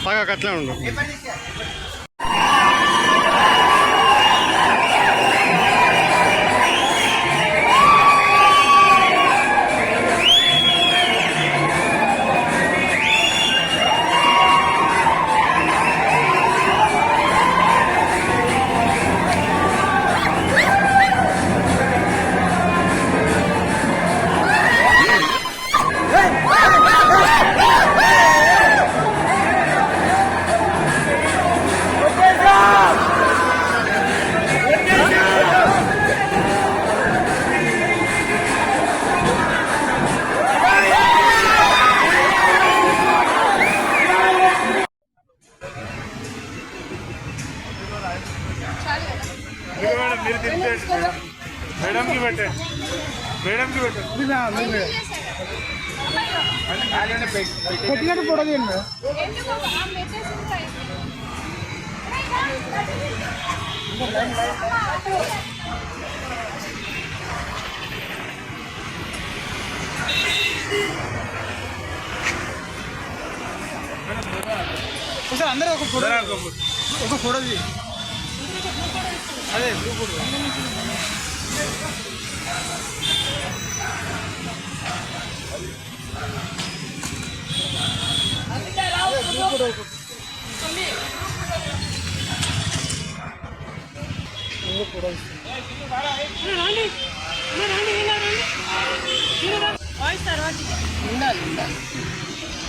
బాగా అట్లా ఉండు. मैडम की बैठे फोटो दी अंदर फोटो दी अरे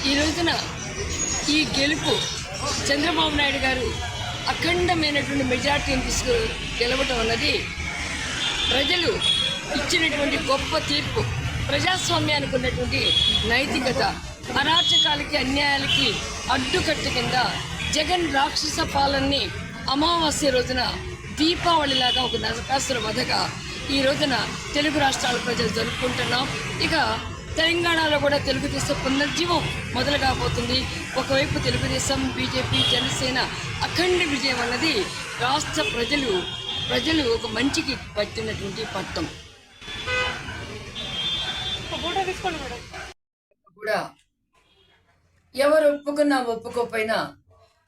ఈ రోజున ఈ గెలుపు చంద్రబాబు నాయుడు గారు అఖండమైనటువంటి మెజార్టీని తీసుకు గెలవటం అన్నది ప్రజలు ఇచ్చినటువంటి గొప్ప తీర్పు. ప్రజాస్వామ్యానికి ఉన్నటువంటి నైతికత, అరాచకాలకి అన్యాయాలకి అడ్డుకట్ట కింద జగన్ రాక్షస పాలనని అమావాస్య రోజున దీపావళిలాగా ఒక నరకాసుర వధగా ఈ రోజున తెలుగు రాష్ట్రాల ప్రజలు జరుపుకుంటున్నాం. ఇక తెలంగాణలో కూడా తెలుగుదేశం పునర్జీవం మొదలు కాబోతుంది. ఒకవైపు తెలుగుదేశం, బీజేపీ, జనసేన అఖండ విజయం అన్నది రాష్ట్ర ప్రజలు ఒక మంచికి పట్టినటువంటి పట్టం. కూడా ఎవరు ఒప్పుకున్నా ఒప్పుకోకపోయినా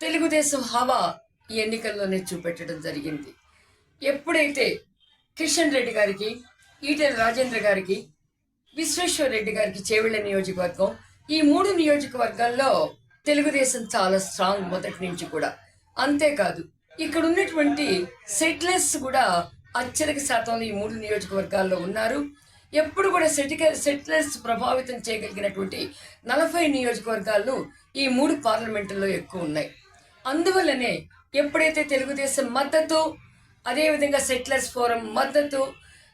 తెలుగుదేశం హవా ఈ ఎన్నికల్లోనే చూపెట్టడం జరిగింది. ఎప్పుడైతే కిషన్ రెడ్డి గారికి, ఈటెల రాజేంద్ర గారికి, విశ్వేశ్వర్ రెడ్డి గారికి చేవెళ్ల నియోజకవర్గం, ఈ 3 నియోజకవర్గాల్లో తెలుగుదేశం చాలా స్ట్రాంగ్ మొదటి నుంచి కూడా. అంతేకాదు ఇక్కడ ఉన్నటువంటి సెటిలర్స్ కూడా అత్యధిక శాతంలో ఈ 3 నియోజకవర్గాల్లో ఉన్నారు. ఎప్పుడు కూడా సెటిలర్స్ ప్రభావితం చేయగలిగినటువంటి 40 నియోజకవర్గాలు ఈ 3 పార్లమెంటుల్లో ఎక్కువ ఉన్నాయి. అందువల్లనే ఎప్పుడైతే తెలుగుదేశం మద్దతు, అదేవిధంగా సెటిలర్స్ ఫోరం మద్దతు,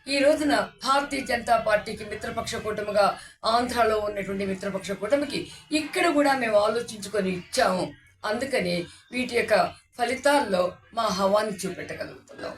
ఈ రోజున భారతీయ జనతా పార్టీకి మిత్రపక్ష కూటమిగా ఆంధ్రాలో ఉన్నటువంటి మిత్రపక్ష కూటమికి ఇక్కడ కూడా మేము ఆలోచించుకొని ఇచ్చాము. అందుకని వీటి యొక్క ఫలితాల్లో మా హవాన్ని చూపెట్టగలుగుతున్నాం.